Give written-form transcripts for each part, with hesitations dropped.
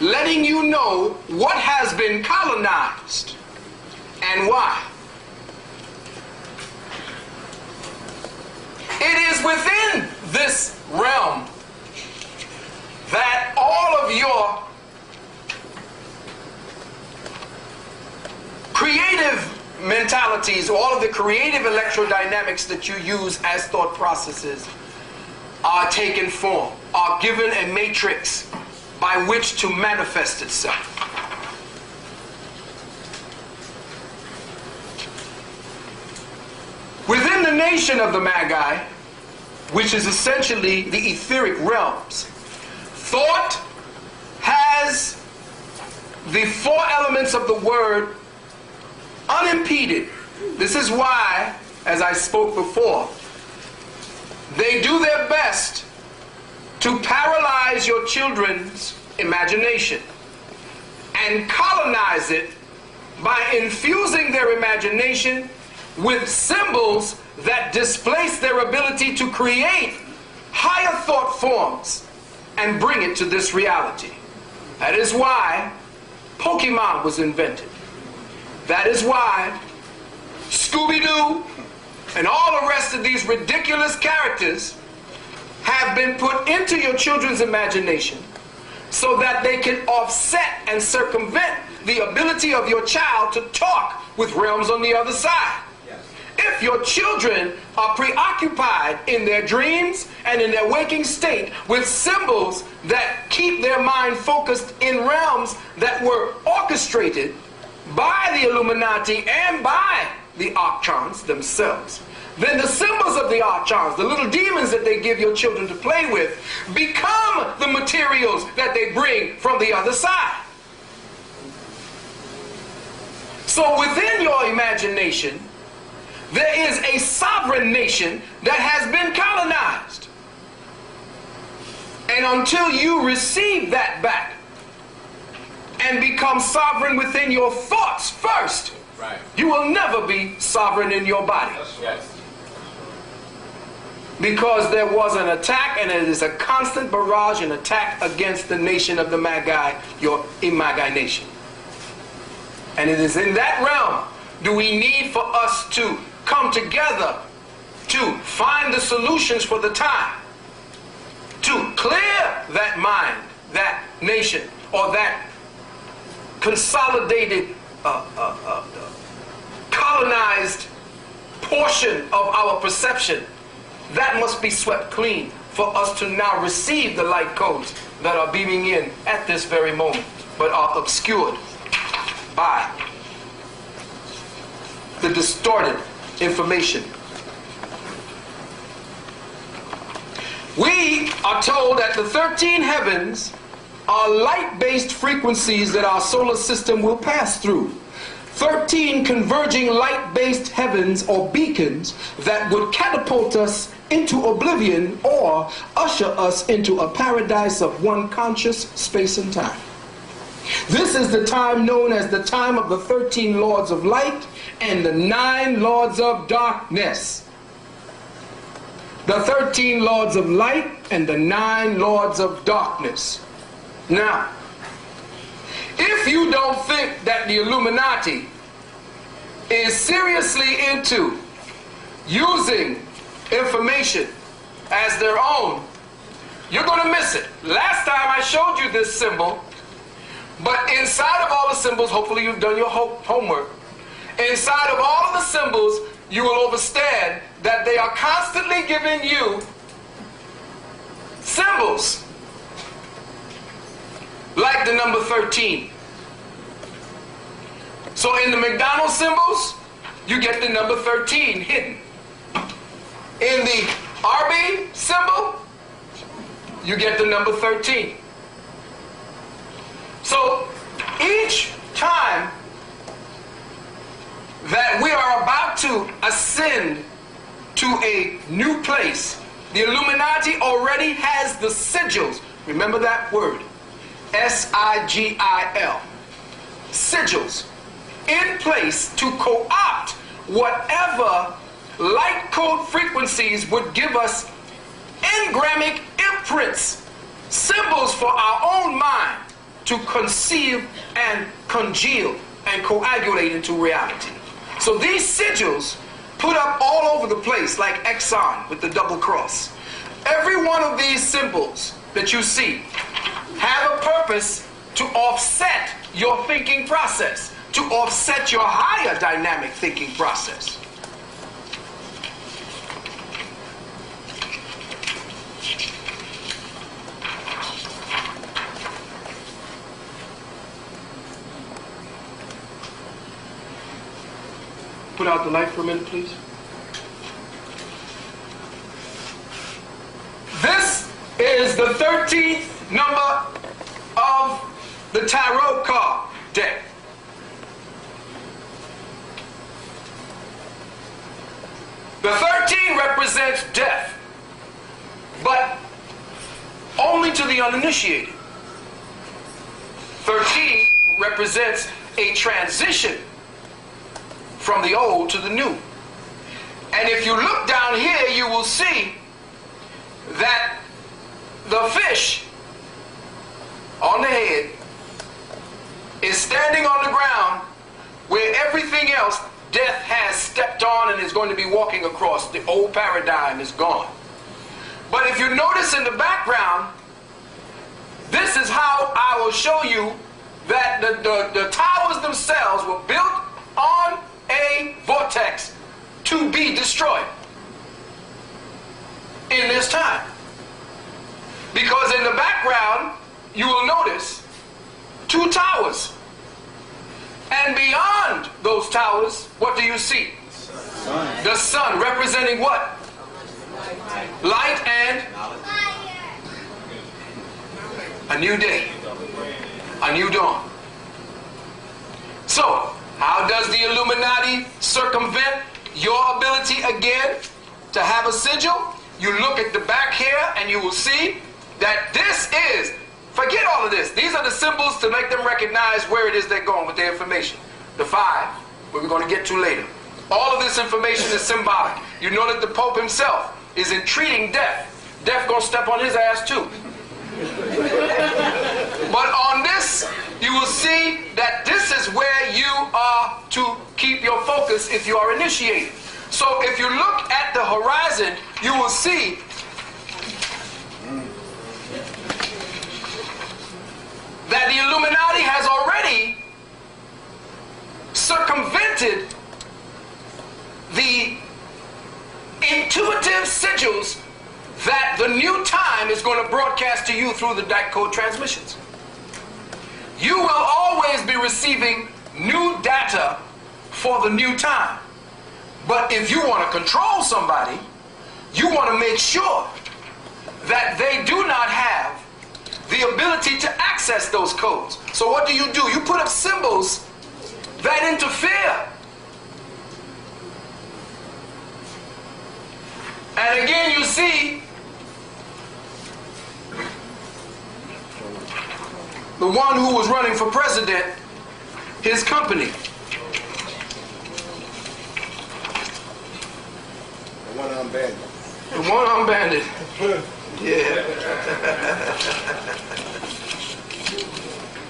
letting you know what has been colonized and why. It is within this realm that all of your creative mentalities, all of the creative electrodynamics that you use as thought processes are taken form, are given a matrix by which to manifest itself. Within the nation of the Magi, which is essentially the etheric realms, thought has the four elements of the word unimpeded. This is why, as I spoke before, they do their best to paralyze your children's imagination and colonize it by infusing their imagination with symbols that displace their ability to create higher thought forms and bring it to this reality. That is why Pokemon was invented. That is why Scooby-Doo and all the rest of these ridiculous characters have been put into your children's imagination so that they can offset and circumvent the ability of your child to talk with realms on the other side. If your children are preoccupied in their dreams and in their waking state with symbols that keep their mind focused in realms that were orchestrated by the Illuminati and by the archons themselves, then the symbols of the archons, the little demons that they give your children to play with, become the materials that they bring from the other side. So within your imagination, there is a sovereign nation that has been colonized. And until you receive that back and become sovereign within your thoughts first, right, you will never be sovereign in your body. Yes. Because there was an attack, and it is a constant barrage and attack against the nation of the Magi, your Imagi nation. And it is in that realm do we need for us to come together to find the solutions for the time, to clear that mind, that nation, or that consolidated, colonized portion of our perception. That must be swept clean for us to now receive the light codes that are beaming in at this very moment, but are obscured by the distorted information. We are told that the 13 heavens are light-based frequencies that our solar system will pass through. 13 converging light-based heavens or beacons that would catapult us into oblivion or usher us into a paradise of one conscious space and time. This is the time known as the time of the 13 lords of light and the 9 lords of darkness. The 13 lords of light and the 9 lords of darkness. Now, if you don't think that the Illuminati is seriously into using information as their own, you're going to miss it. Last time I showed you this symbol, but inside of all the symbols, hopefully you've done your homework, inside of all of the symbols, you will understand that they are constantly giving you symbols like the number 13. So in the McDonald's symbols, you get the number 13 hidden. In the RB symbol, you get the number 13. So each time that we are about to ascend to a new place, the Illuminati already has the sigils. Remember that word, S-I-G-I-L, sigils, in place to co-opt whatever light code frequencies would give us engrammic imprints, symbols for our own mind to conceive and congeal and coagulate into reality. So these sigils put up all over the place like Exxon with the double cross. Every one of these symbols that you see have a purpose to offset your thinking process, to offset your higher dynamic thinking process. Put out the light for a minute, please. This is the 13th number of the tarot card deck. The 13 represents death, but only to the uninitiated. 13 represents a transition from the old to the new. And if you look down here, you will see that the fish on the head is standing on the ground where everything else death has stepped on and is going to be walking across. The old paradigm is gone. But if you notice in the background, this is how I will show you that the towers themselves were built on a vortex to be destroyed in this time. Because in the background, you will notice two towers. And beyond those towers, what do you see? Sun. The sun, representing what? Light and a new day, a new dawn. So, how does the Illuminati circumvent your ability again to have a sigil? You look at the back here and you will see that this is, forget all of this. These are the symbols to make them recognize where it is they're going with their information. The 5, where we're going to get to later. All of this information is symbolic. You know that the Pope himself is entreating death. Death going to step on his ass too. But on this, you will see that this is where you are to keep your focus if you are initiated. So if you look at the horizon, you will see that the Illuminati has already circumvented the intuitive sigils that the new time is going to broadcast to you through the Dyke Code transmissions. You will always be receiving new data for the new time. But if you want to control somebody, you want to make sure that they do not have the ability to access those codes. So what do? You put up symbols that interfere. And again, you see the one who was running for president, his company. The one-armed bandit. The one-armed bandit. Yeah.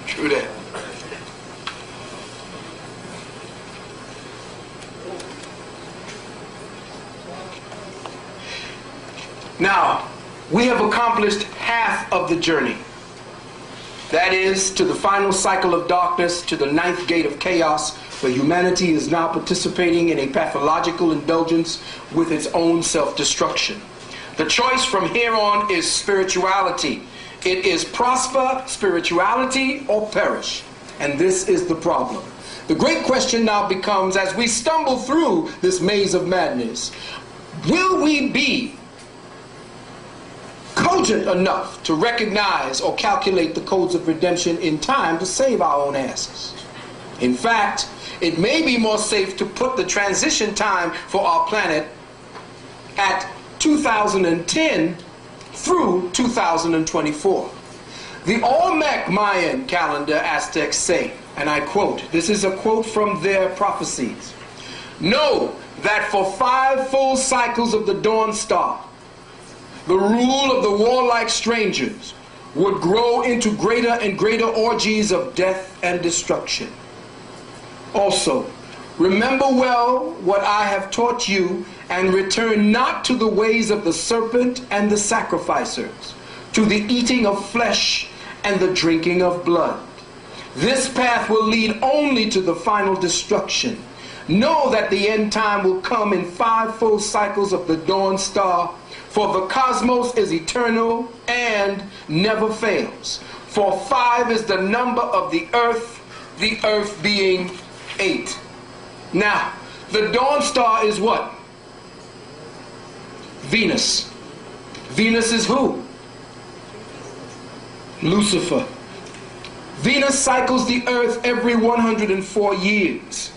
True that. Now, we have accomplished half of the journey. That is, to the final cycle of darkness, to the 9th gate of chaos, where humanity is now participating in a pathological indulgence with its own self-destruction. The choice from here on is spirituality. It is prosper spirituality or perish. And this is the problem. The great question now becomes, as we stumble through this maze of madness, will we be cogent enough to recognize or calculate the codes of redemption in time to save our own asses? In fact, it may be more safe to put the transition time for our planet at 2010 through 2024. The Olmec Mayan calendar Aztecs say, and I quote, this is a quote from their prophecies, "Know that for 5 full cycles of the dawn star, the rule of the warlike strangers would grow into greater and greater orgies of death and destruction. Also, remember well what I have taught you, and return not to the ways of the serpent and the sacrificers, to the eating of flesh and the drinking of blood. This path will lead only to the final destruction. Know that the end time will come in 5 full cycles of the dawn star, for the cosmos is eternal and never fails. For 5 is the number of the earth being 8. Now, the dawn star is what? Venus. Venus is who? Lucifer. Venus cycles the earth every 104 years.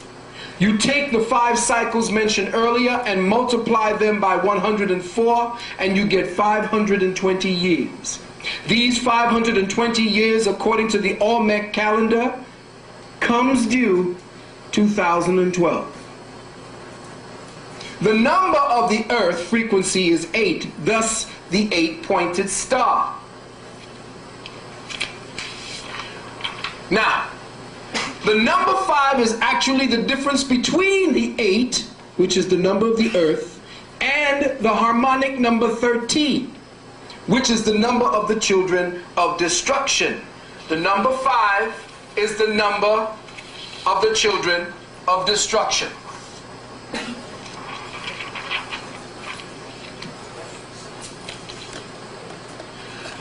You take the 5 cycles mentioned earlier and multiply them by 104, and you get 520 years. These 520 years, according to the Olmec calendar, comes due 2012. The number of the earth frequency is 8, thus the 8-pointed star. Now, the number 5 is actually the difference between the 8, which is the number of the earth, and the harmonic number 13, which is the number of the children of destruction. The number 5 is the number of the children of destruction.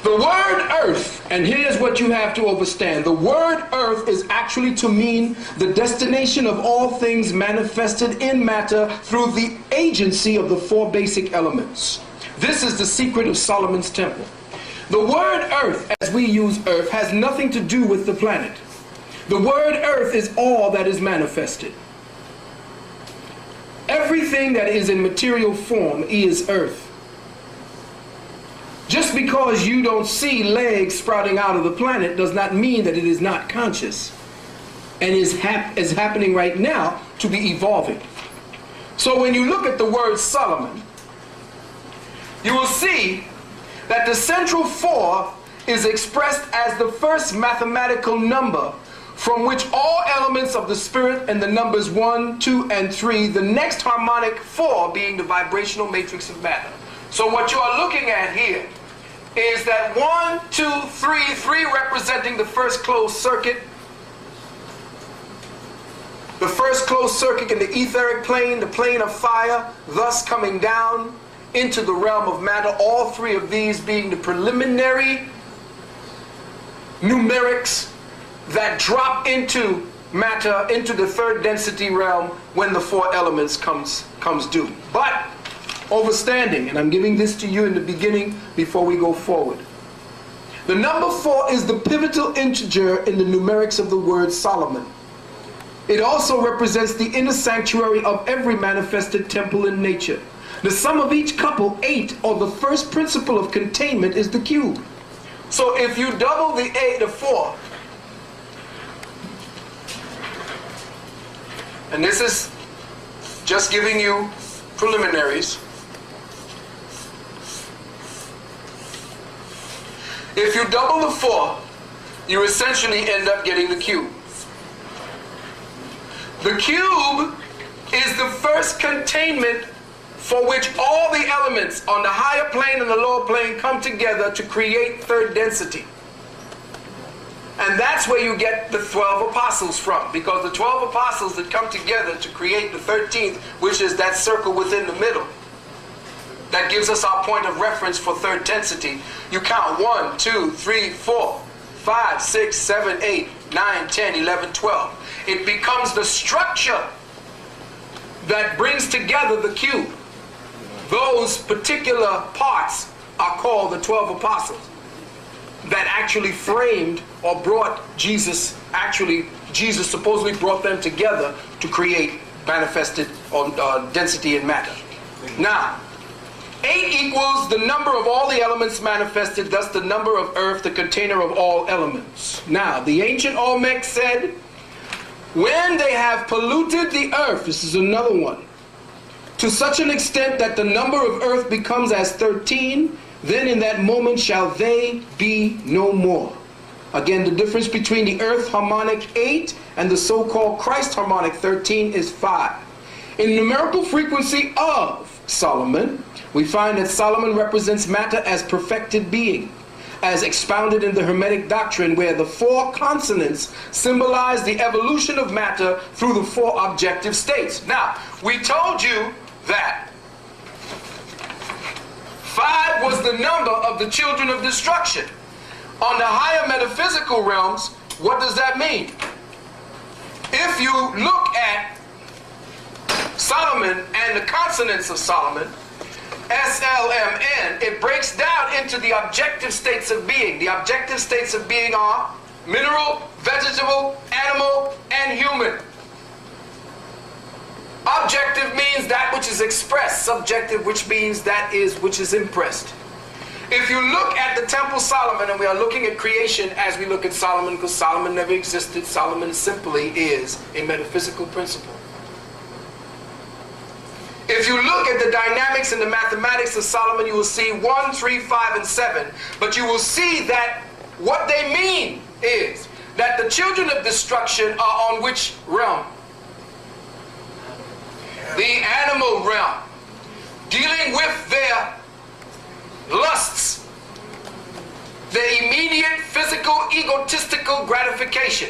The word earth, and here's what you have to understand. The word earth is actually to mean the destination of all things manifested in matter through the agency of the 4 basic elements. This is the secret of Solomon's temple. The word earth, as we use earth, has nothing to do with the planet. The word earth is all that is manifested. Everything that is in material form is earth. Just because you don't see legs sprouting out of the planet does not mean that it is not conscious and is happening right now to be evolving. So when you look at the word Solomon, you will see that the central 4 is expressed as the first mathematical number from which all elements of the spirit and the numbers 1, 2, and 3, the next harmonic 4 being the vibrational matrix of matter. So what you are looking at here is that 1, 2, 3, 3 representing the first closed circuit. The first closed circuit in the etheric plane, the plane of fire, thus coming down into the realm of matter. All 3 of these being the preliminary numerics that drop into matter, into the 3rd density realm when the 4 elements comes due. But overstanding, and I'm giving this to you in the beginning before we go forward. The number 4 is the pivotal integer in the numerics of the word Solomon. It also represents the inner sanctuary of every manifested temple in nature. The sum of each couple, 8, or the first principle of containment, is the cube. So if you double the 4, and this is just giving you preliminaries. If you double the 4, you essentially end up getting the cube. The cube is the first containment for which all the elements on the higher plane and the lower plane come together to create 3rd density. And that's where you get the 12 apostles from, because the 12 apostles that come together to create the 13th, which is that circle within the middle, that gives us our point of reference for 3rd density. You count 1, 2, 3, 4, 5, 6, 7, 8, 9, 10, 11, 12. It becomes the structure that brings together the cube. Those particular parts are called the 12 apostles that actually framed or brought Jesus, Jesus supposedly brought them together to create manifested density in matter. Now, 8 equals the number of all the elements manifested, thus the number of earth, the container of all elements. Now, the ancient Olmec said, when they have polluted the earth, this is another one, to such an extent that the number of earth becomes as 13, Then in that moment shall they be no more. Again, the difference between the earth harmonic 8 and the so-called Christ harmonic 13 is 5. In the numerical frequency of Solomon, we find that Solomon represents matter as perfected being, as expounded in the Hermetic doctrine, where the 4 consonants symbolize the evolution of matter through the 4 objective states. Now, we told you that 5 was the number of the children of destruction. On the higher metaphysical realms, what does that mean? If you look at Solomon and the consonants of Solomon, SLMN, it breaks down into the objective states of being. The objective states of being are mineral, vegetable, animal, and human. Objective means that which is expressed. Subjective, which means that is which is impressed. If you look at the Temple Solomon, and we are looking at creation as we look at Solomon, because Solomon never existed. Solomon simply is a metaphysical principle. If you look at the dynamics and the mathematics of Solomon, you will see 1, 3, 5, and 7. But you will see that what they mean is that the children of destruction are on which realm? The animal realm, dealing with their lusts, their immediate physical egotistical gratification.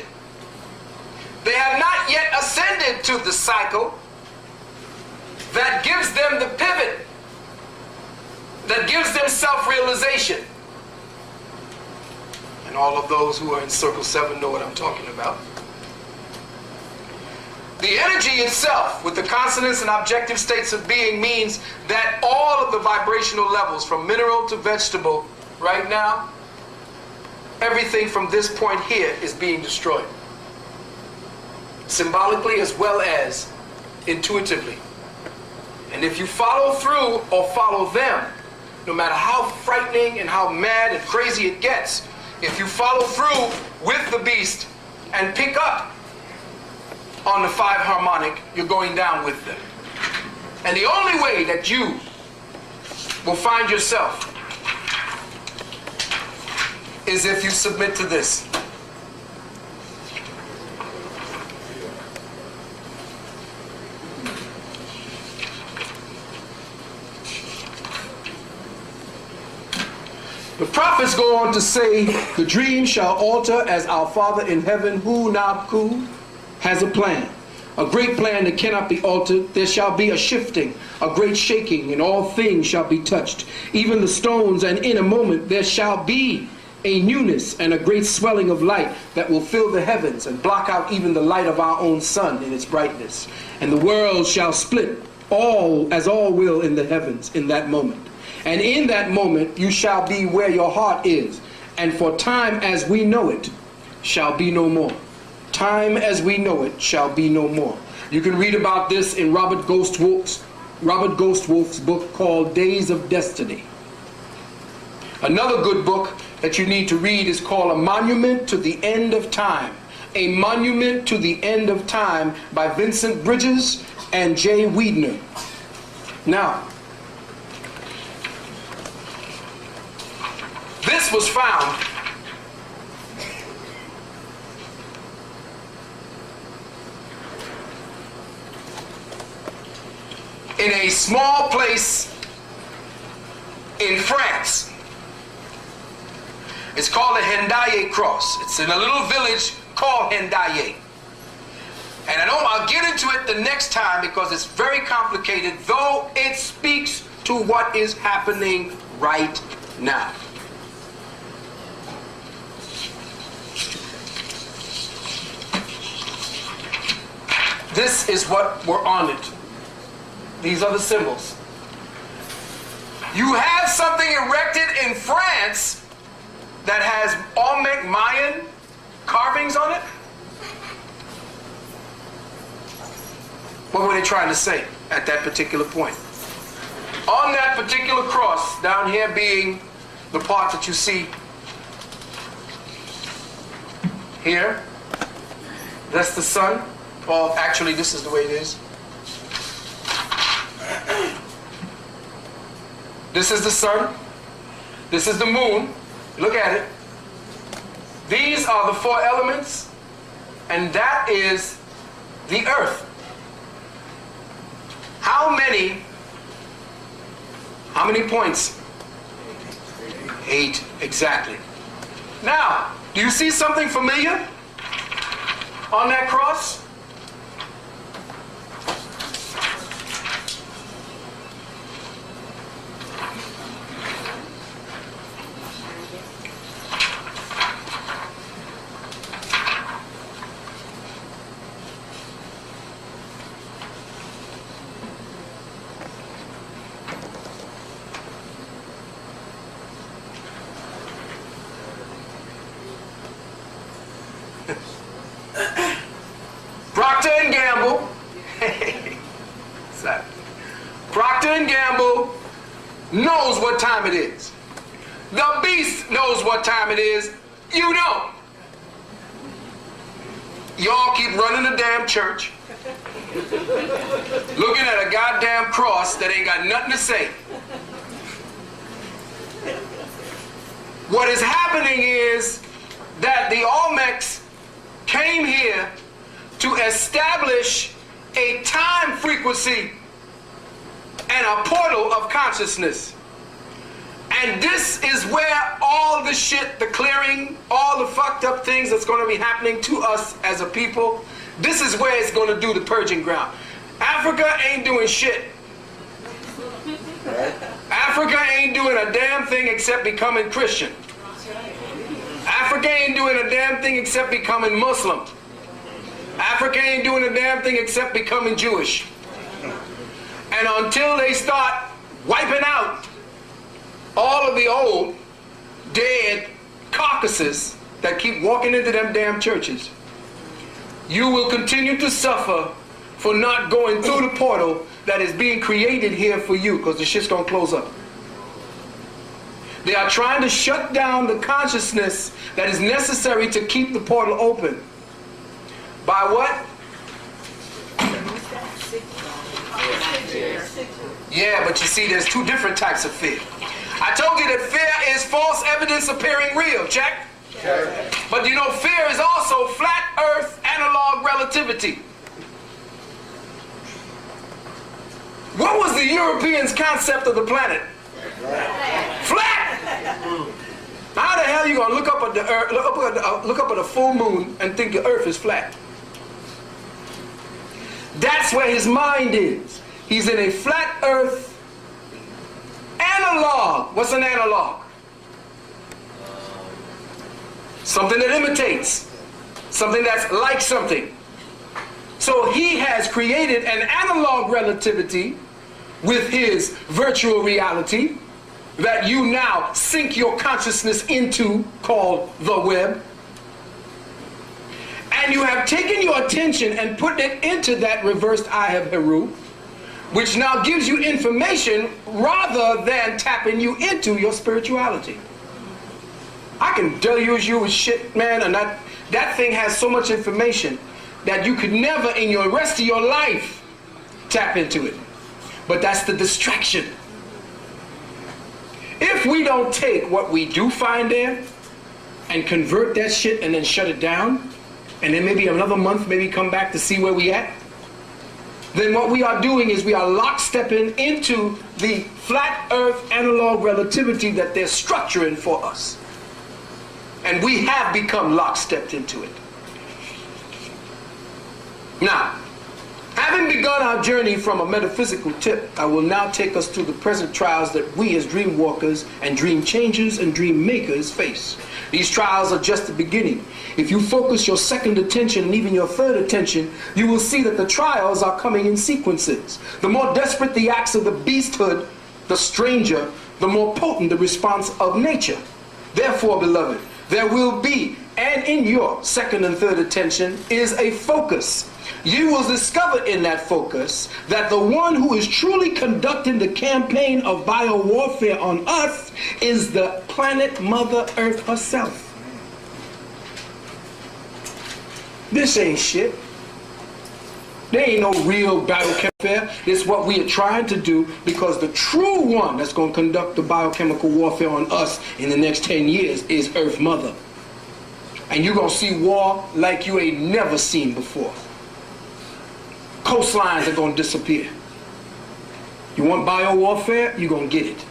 They have not yet ascended to the cycle that gives them the pivot, that gives them self-realization. And all of those who are in Circle 7 know what I'm talking about. The energy itself, with the consonants and objective states of being, means that all of the vibrational levels, from mineral to vegetable, right now, everything from this point here is being destroyed. Symbolically as well as intuitively. And if you follow through or follow them, no matter how frightening and how mad and crazy it gets, if you follow through with the beast and pick up on the 5 harmonic, you're going down with them. And the only way that you will find yourself is if you submit to this. The prophets go on to say, the dream shall alter as our Father in heaven, Hu Nabku, has a plan. A great plan that cannot be altered. There shall be a shifting, a great shaking, and all things shall be touched, even the stones, and in a moment there shall be a newness and a great swelling of light that will fill the heavens and block out even the light of our own sun in its brightness. And the world shall split, all as all will in the heavens in that moment. And in that moment you shall be where your heart is, and for time as we know it shall be no more. Time as we know it shall be no more. You can read about this in Robert Ghostwolf's book called Days of Destiny. Another good book that you need to read is called A Monument to the End of Time. A Monument to the End of Time by Vincent Bridges and Jay Wiedner. Now, this was found in a small place in France. It's called the Hendaye Cross. It's in a little village called Hendaye. And I'll get into it the next time because it's very complicated, though it speaks to what is happening right now. This is what we're on it. These are the symbols. You have something erected in France that has Olmec Mayan carvings on it. What were they trying to say at that particular point? On that particular cross, down here being the part that you see here, that's the sun. Well, actually, this is the way it is. This is the sun. This is the moon. Look at it. These are the 4 elements, and that is the earth. How many points? 8, exactly. Now, do you see something familiar on that cross? Procter and Gamble. Procter and Gamble knows what time it is. The beast knows what time it is. You don't. Y'all keep running the damn church, looking at a goddamn cross that ain't got nothing to say. What is happening is that the Olmecs came here to establish a time frequency and a portal of consciousness. And this is where all the shit, the clearing, all the fucked up things that's going to be happening to us as a people, this is where it's going to do the purging ground. Africa ain't doing shit. Africa ain't doing a damn thing except becoming Christian. Africa ain't doing a damn thing except becoming Muslim. Africa ain't doing a damn thing except becoming Jewish. And until they start wiping out all of the old dead carcasses that keep walking into them damn churches, you will continue to suffer for not going through the portal that is being created here for you, because the shit's gonna close up. They are trying to shut down the consciousness that is necessary to keep the portal open. By what? Yeah, but you see, there's 2 different types of fear. I told you that fear is false evidence appearing real. Check? Okay. But you know, fear is also flat earth analog relativity. What was the Europeans' concept of the planet? Flat! How the hell are you going to look up at the earth, look up at a full moon and think the earth is flat? That's where his mind is. He's in a flat earth analog. What's an analog? Something that imitates. Something that's like something. So he has created an analog relativity with his virtual reality that you now sink your consciousness into, called the web. And you have taken your attention and put it into that reversed I have Heru, which now gives you information rather than tapping you into your spirituality. I can deluge you with shit, man, and that thing has so much information that you could never in your rest of your life tap into it. But that's the distraction. If we don't take what we do find there and convert that shit and then shut it down, and then maybe another month maybe come back to see where we at, then what we are doing is we are lockstepping into the flat earth analog relativity that they're structuring for us. And we have become lockstepped into it. Now, having begun our journey from a metaphysical tip, I will now take us through the present trials that we as dream walkers and dream changers and dream makers face. These trials are just the beginning. If you focus your second attention and even your third attention, you will see that the trials are coming in sequences. The more desperate the acts of the beasthood, the stranger, the more potent the response of nature. Therefore, beloved, there will be, and in your second and third attention, is a focus. You will discover in that focus that the one who is truly conducting the campaign of biowarfare on us is the planet Mother Earth herself. This ain't shit. There ain't no real biochemical warfare. It's what we are trying to do, because the true one that's going to conduct the biochemical warfare on us in the next 10 years is Earth Mother. And you're going to see war like you ain't never seen before. Coastlines are going to disappear. You want bio warfare? You're going to get it.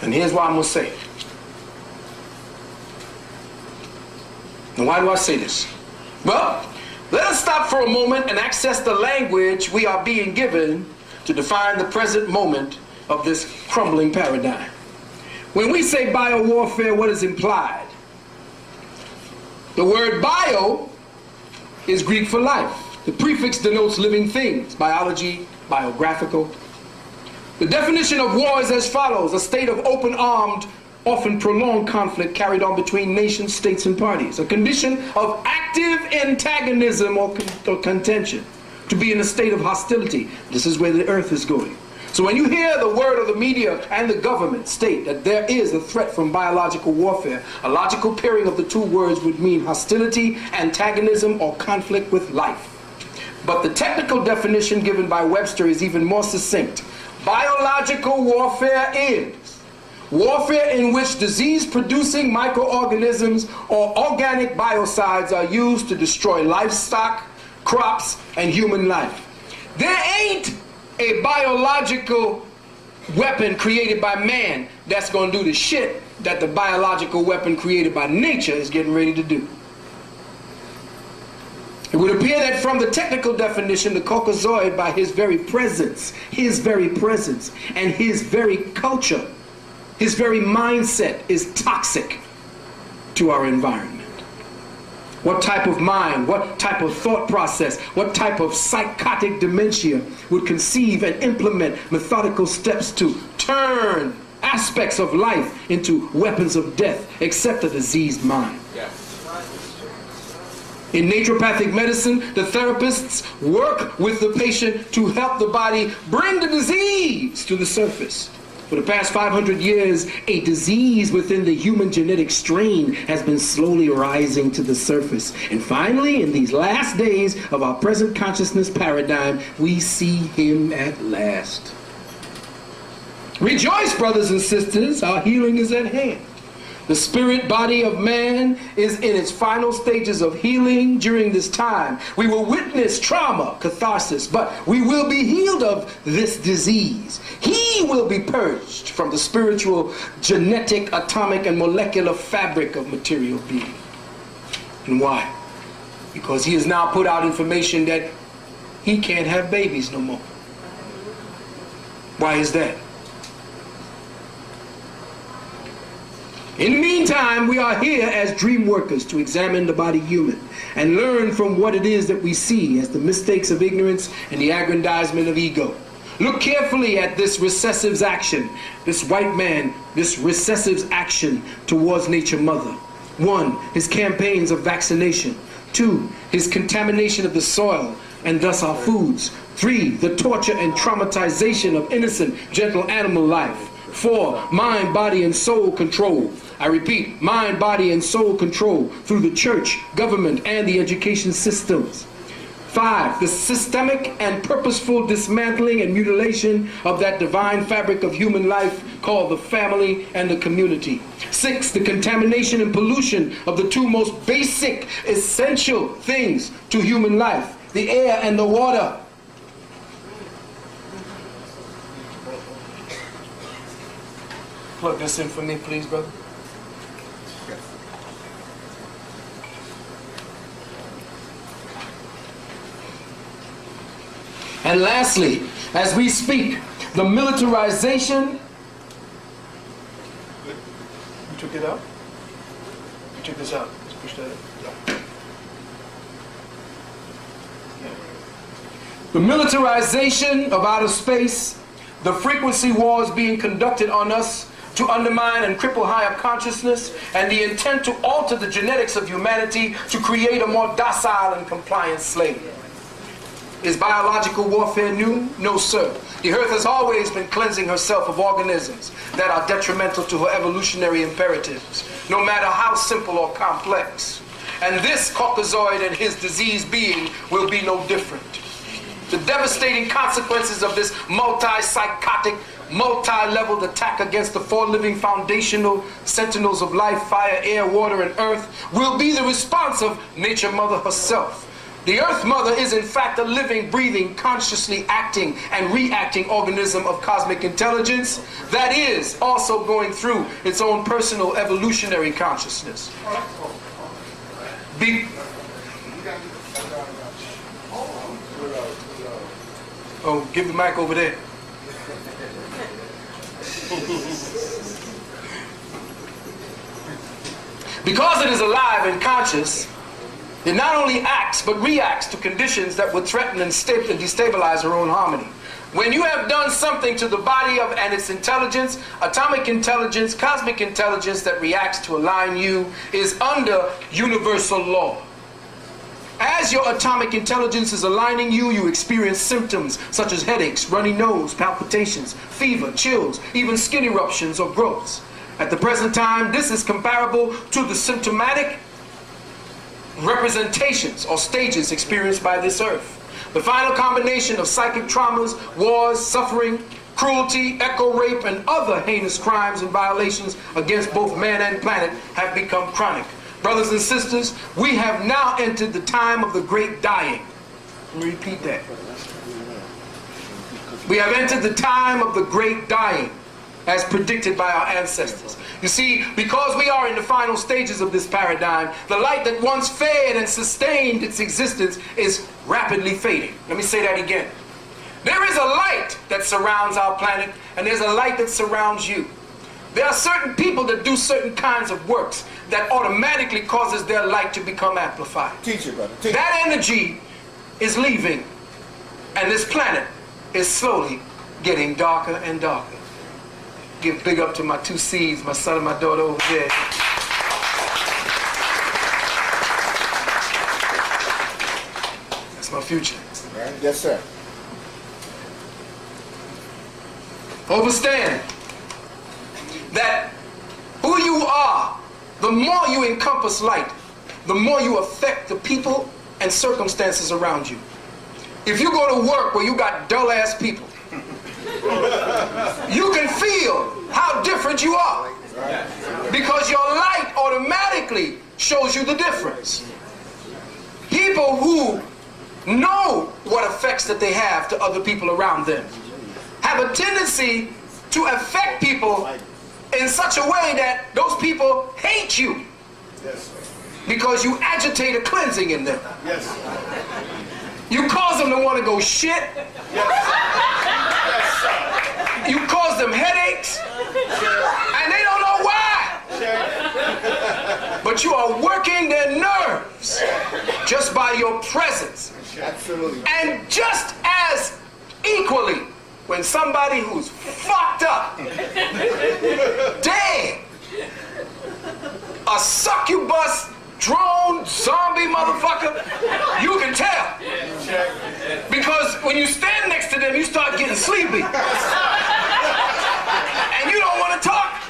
And here's why I'm going to say it. Now, why do I say this? Well, let us stop for a moment and access the language we are being given to define the present moment of this crumbling paradigm. When we say biowarfare, what is implied? The word bio is Greek for life. The prefix denotes living things, biology, biographical. The definition of war is as follows: a state of open-armed, often prolonged conflict carried on between nations, states, and parties. A condition of active antagonism or contention. To be in a state of hostility. This is where the earth is going. So when you hear the word of the media and the government state that there is a threat from biological warfare, a logical pairing of the two words would mean hostility, antagonism, or conflict with life. But the technical definition given by Webster is even more succinct. Biological warfare is warfare in which disease-producing microorganisms or organic biocides are used to destroy livestock, crops, and human life. There ain't a biological weapon created by man that's going to do the shit that the biological weapon created by nature is getting ready to do. It would appear that from the technical definition, the Caucasoid, by his very presence, and his very culture, his very mindset is toxic to our environment. What type of mind, what type of thought process, what type of psychotic dementia would conceive and implement methodical steps to turn aspects of life into weapons of death, except a diseased mind? Yes. In naturopathic medicine, the therapists work with the patient to help the body bring the disease to the surface. For the past 500 years, a disease within the human genetic strain has been slowly rising to the surface. And finally, in these last days of our present consciousness paradigm, we see him at last. Rejoice, brothers and sisters, our healing is at hand. The spirit body of man is in its final stages of healing during this time. We will witness trauma, catharsis, but we will be healed of this disease. He will be purged from the spiritual, genetic, atomic, and molecular fabric of material being. And why? Because he has now put out information that he can't have babies no more. Why is that? In the meantime, we are here as dream workers to examine the body human and learn from what it is that we see as the mistakes of ignorance and the aggrandizement of ego. Look carefully at this recessive's action, this white man, this recessive's action towards Nature Mother. 1, his campaigns of vaccination. 2, his contamination of the soil and thus our foods. 3, the torture and traumatization of innocent, gentle animal life. 4, mind, body, and soul control. I repeat, mind, body, and soul control through the church, government, and the education systems. 5, the systemic and purposeful dismantling and mutilation of that divine fabric of human life called the family and the community. 6, the contamination and pollution of the two most basic, essential things to human life, the air and the water. Plug this in for me, please, brother. And lastly, as we speak, the militarization. You took it out? You took this out. Let's push that up. Yeah. The militarization of outer space, the frequency wars being conducted on us to undermine and cripple higher consciousness, and the intent to alter the genetics of humanity to create a more docile and compliant slave. Is biological warfare new? No, sir. The earth has always been cleansing herself of organisms that are detrimental to her evolutionary imperatives, no matter how simple or complex. And this Caucasoid and his diseased being will be no different. The devastating consequences of this multi-psychotic, multi-leveled attack against the four living foundational sentinels of life, fire, air, water, and earth, will be the response of Nature Mother herself. The Earth Mother is in fact a living, breathing, consciously acting and reacting organism of cosmic intelligence that is also going through its own personal evolutionary consciousness. Oh, give the mic over there. Because it is alive and conscious, it not only acts but reacts to conditions that would threaten and destabilize her own harmony. When you have done something to the body of and its intelligence, atomic intelligence, cosmic intelligence that reacts to align you is under universal law. As your atomic intelligence is aligning you, you experience symptoms such as headaches, runny nose, palpitations, fever, chills, even skin eruptions or growths. At the present time, this is comparable to the symptomatic representations or stages experienced by this earth. The final combination of psychic traumas, wars, suffering, cruelty, echo rape, and other heinous crimes and violations against both man and planet have become chronic. Brothers and sisters, we have now entered the time of the great dying. Let me repeat that. We have entered the time of the great dying, as predicted by our ancestors. You see, because we are in the final stages of this paradigm, the light that once fed and sustained its existence is rapidly fading. Let me say that again. There is a light that surrounds our planet, and there's a light that surrounds you. There are certain people that do certain kinds of works that automatically causes their light to become amplified. Teach it, brother. Teach it. That energy is leaving, and this planet is slowly getting darker and darker. Give big up to my two seeds, my son and my daughter over there. That's my future. Right? Yes, sir. Understand that who you are, the more you encompass light, the more you affect the people and circumstances around you. If you go to work where you got dull-ass people, you can feel how different you are because your light automatically shows you the difference. People who know what effects that they have to other people around them have a tendency to affect people in such a way that those people hate you because you agitate a cleansing in them. You cause them to want to go shit. You cause them headaches, and they don't know why. But you are working their nerves just by your presence. Absolutely. And just as equally, when somebody who's fucked up, dead, a succubus, drone, zombie motherfucker, you can tell. Because when you stand next to them, you start getting sleepy. And you don't want to talk.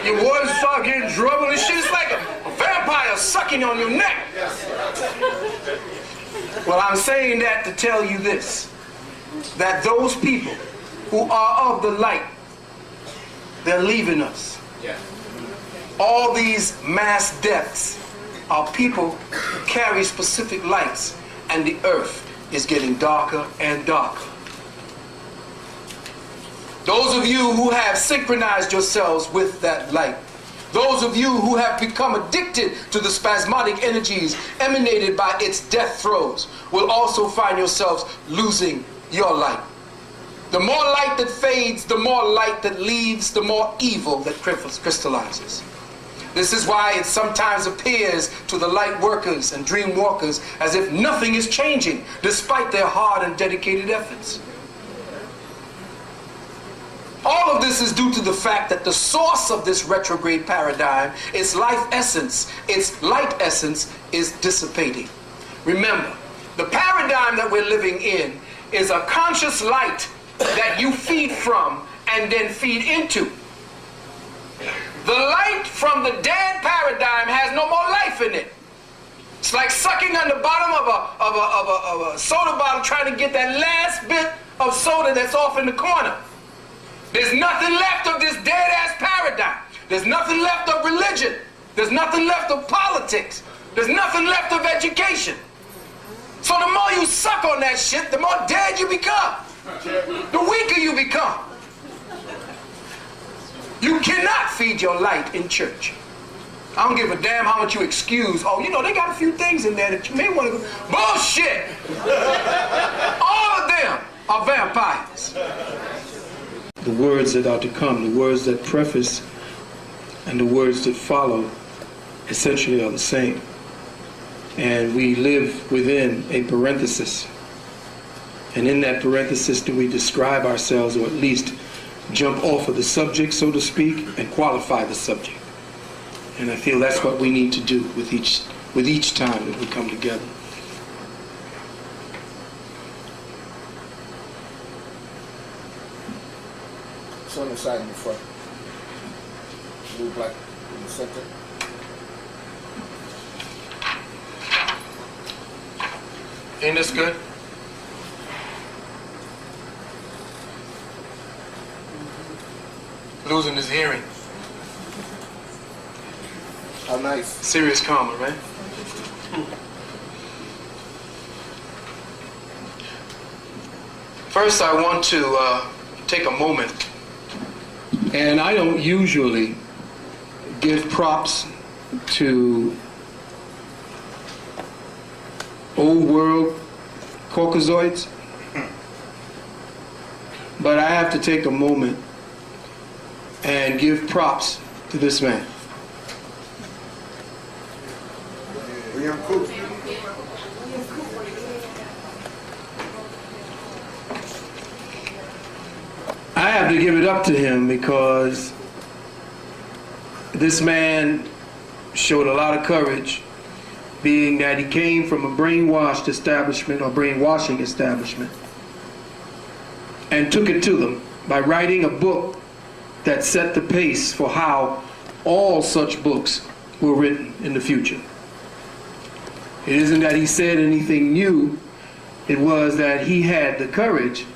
Your voice start getting dribbled and shit. It's like a vampire sucking on your neck. Well, I'm saying that to tell you this, that those people who are of the light, they're leaving us. All these mass deaths are people who carry specific lights, and the earth is getting darker and darker. Those of you who have synchronized yourselves with that light, those of you who have become addicted to the spasmodic energies emanated by its death throes, will also find yourselves losing your light. The more light that fades, the more light that leaves, the more evil that crystallizes. This is why it sometimes appears to the light workers and dream walkers as if nothing is changing, despite their hard and dedicated efforts. All of this is due to the fact that the source of this retrograde paradigm, its life essence, its light essence, is dissipating. Remember, the paradigm that we're living in is a conscious light that you feed from and then feed into. The light from the dead paradigm has no more life in it. It's like sucking on the bottom of a soda bottle trying to get that last bit of soda that's off in the corner. There's nothing left of this dead-ass paradigm. There's nothing left of religion. There's nothing left of politics. There's nothing left of education. So the more you suck on that shit, the more dead you become. The weaker you become. You cannot feed your light in church. I don't give a damn how much you excuse. Oh, you know, they got a few things in there that you may want to go. Bullshit! All of them are vampires. The words that are to come, the words that preface and the words that follow essentially are the same. And we live within a parenthesis. And in that parenthesis do we describe ourselves, or at least jump off of the subject, so to speak, and qualify the subject. And I feel that's what we need to do with each time that we come together. It's on the side in the front. Blue, black in the center. Ain't this good? Losing his hearing. How nice. Serious karma, right? First, I want to take a moment. And I don't usually give props to old world Caucasoids, but I have to take a moment and give props to this man. I have to give it up to him because this man showed a lot of courage, being that he came from a brainwashed establishment or brainwashing establishment and took it to them by writing a book that set the pace for how all such books were written in the future. It isn't that he said anything new, it was that he had the courage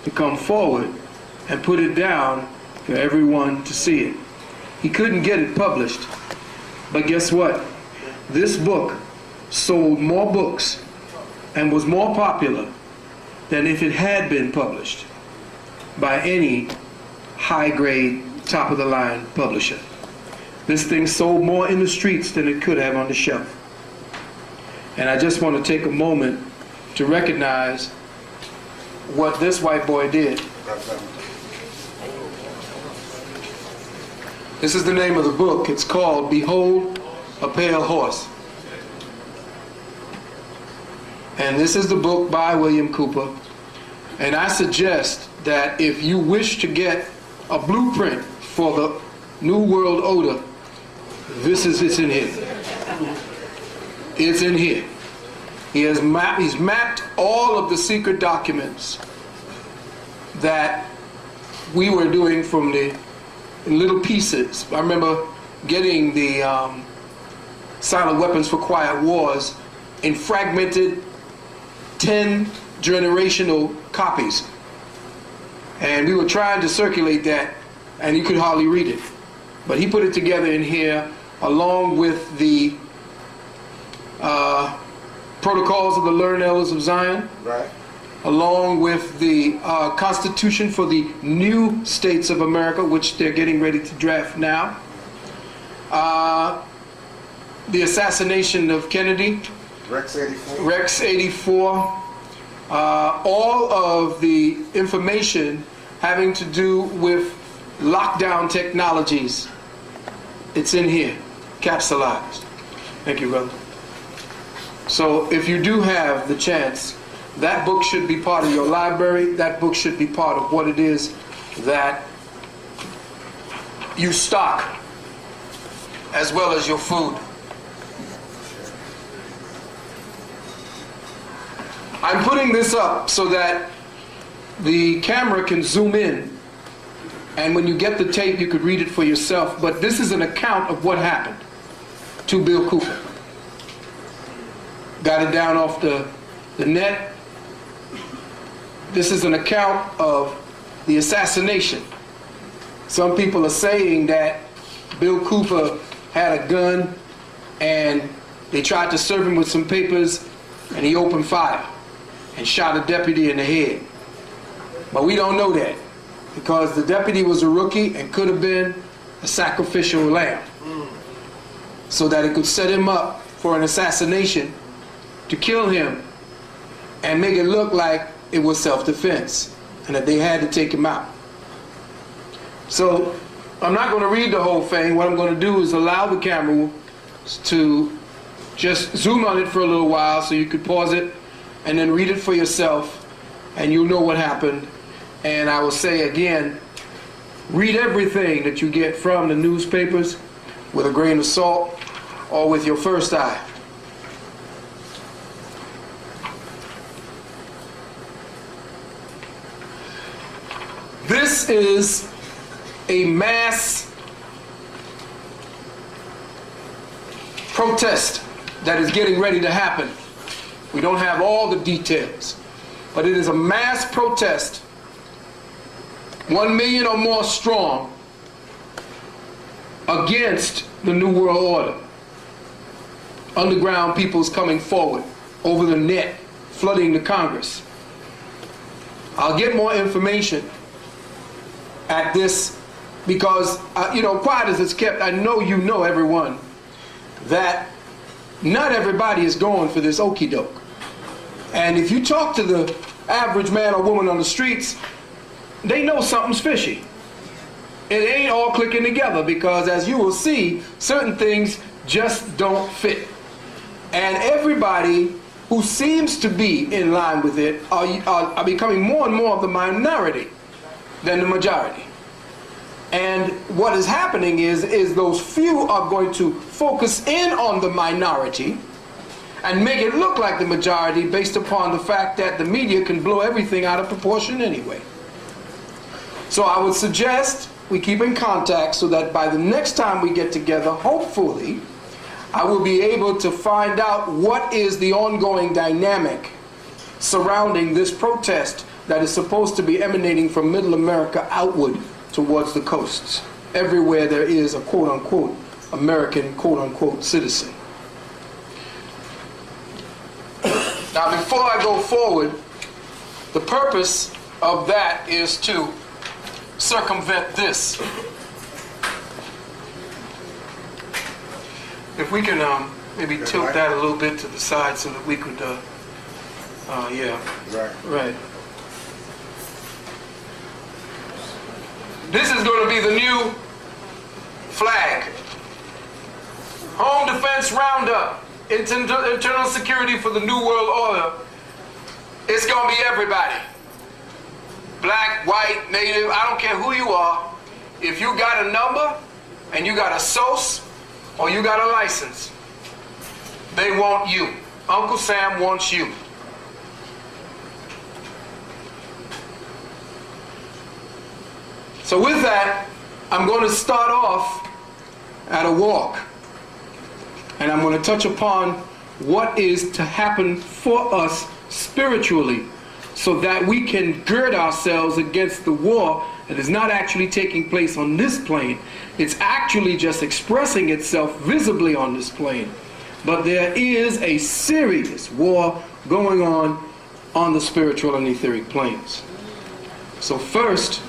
to come forward and put it down for everyone to see it. He couldn't get it published, but guess what? This book sold more books and was more popular than if it had been published by any high-grade, top-of-the-line publisher. This thing sold more in the streets than it could have on the shelf. And I just want to take a moment to recognize what this white boy did. This is the name of the book. It's called Behold a Pale Horse. And this is the book by William Cooper. And I suggest that if you wish to get a blueprint for the New World Order, it's in here. It's in here. He's mapped all of the secret documents that we were doing from the little pieces. I remember getting the Silent Weapons for Quiet Wars in fragmented 10 generational copies. And we were trying to circulate that, and you could hardly read it. But he put it together in here along with the Protocols of the Learned Elders of Zion, Right. along with the Constitution for the new states of America, which they're getting ready to draft now. The assassination of Kennedy. Rex 84. Rex 84. All of the information having to do with lockdown technologies. It's in here, capsulized. Thank you, brother. So if you do have the chance, that book should be part of your library. That book should be part of what it is that you stock, as well as your food. I'm putting this up so that the camera can zoom in, and when you get the tape you could read it for yourself, but this is an account of what happened to Bill Cooper. got it down off the net. This is an account of the assassination. Some people are saying that Bill Cooper had a gun and they tried to serve him with some papers and he opened fire and shot a deputy in the head. But we don't know that because the deputy was a rookie and could have been a sacrificial lamb so that it could set him up for an assassination to kill him and make it look like it was self-defense and that they had to take him out. So I'm not going to read the whole thing. What I'm going to do is allow the camera to just zoom on it for a little while so you could pause it and then read it for yourself and you'll know what happened. And I will say again, read everything that you get from the newspapers with a grain of salt or with your first eye. This is a mass protest that is getting ready to happen. We don't have all the details, but it is a mass protest, 1 million or more strong, against the New World Order. Underground people's coming forward over the net, flooding the Congress. I'll get more information at this because, quiet as it's kept, I know you know, everyone, that not everybody is going for this okie doke. And if you talk to the average man or woman on the streets, they know something's fishy. It ain't all clicking together because, as you will see, certain things just don't fit. And everybody who seems to be in line with it are becoming more and more of the minority than the majority. And what is happening is those few are going to focus in on the minority and make it look like the majority based upon the fact that the media can blow everything out of proportion anyway. So I would suggest we keep in contact so that by the next time we get together, hopefully, I will be able to find out what is the ongoing dynamic surrounding this protest that is supposed to be emanating from Middle America outward towards the coasts, everywhere there is a quote-unquote American quote-unquote citizen. Now, before I go forward, the purpose of that is to circumvent this. If we can maybe tilt that a little bit to the side so that we could, yeah. Right. This is going to be the new flag. Home Defense Roundup. It's internal security for the New World Order. It's going to be everybody. Black, white, native, I don't care who you are. If you got a number and you got a SOS or you got a license, they want you. Uncle Sam wants you. So with that, I'm going to start off at a walk. And I'm going to touch upon what is to happen for us spiritually so that we can gird ourselves against the war that is not actually taking place on this plane. It's actually just expressing itself visibly on this plane. But there is a serious war going on the spiritual and etheric planes. So first,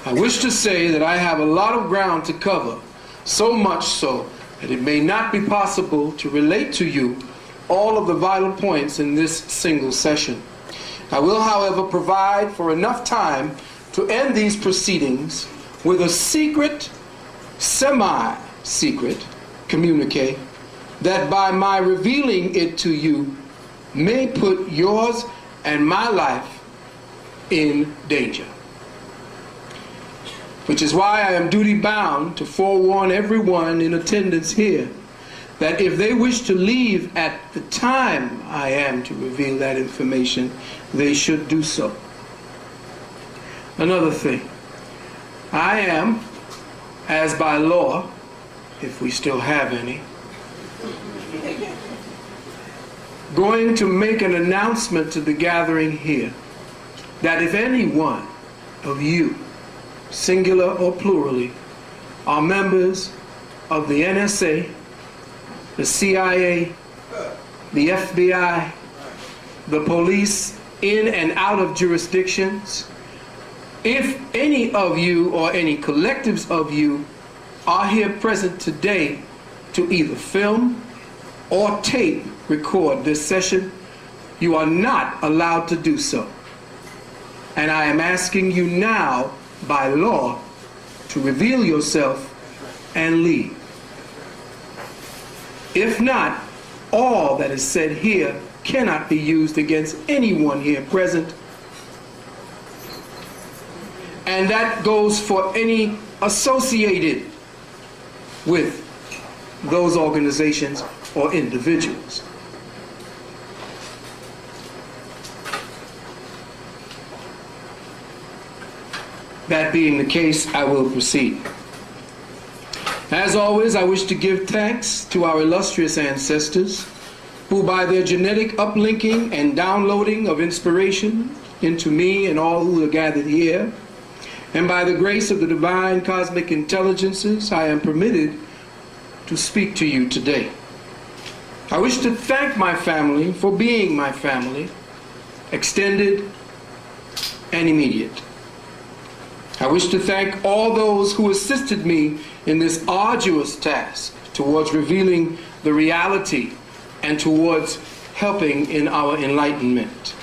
I wish to say that I have a lot of ground to cover, so much so that it may not be possible to relate to you all of the vital points in this single session. I will, however, provide for enough time to end these proceedings with a secret, semi-secret communique that by my revealing it to you may put yours and my life in danger. Which is why I am duty bound to forewarn everyone in attendance here that if they wish to leave at the time I am to reveal that information, they should do so. Another thing, I am, as by law, if we still have any, going to make an announcement to the gathering here that if any one of you, singular or plurally, are members of the NSA, the CIA, the FBI, the police in and out of jurisdictions, if any of you or any collectives of you are here present today to either film or tape record this session, you are not allowed to do so. And I am asking you now, by law, to reveal yourself and leave. If not, all that is said here cannot be used against anyone here present. And that goes for any associated with those organizations or individuals. That being the case, I will proceed. As always, I wish to give thanks to our illustrious ancestors who, by their genetic uplinking and downloading of inspiration into me and all who are gathered here, and by the grace of the divine cosmic intelligences, I am permitted to speak to you today. I wish to thank my family for being my family, extended and immediate. I wish to thank all those who assisted me in this arduous task towards revealing the reality and towards helping in our enlightenment.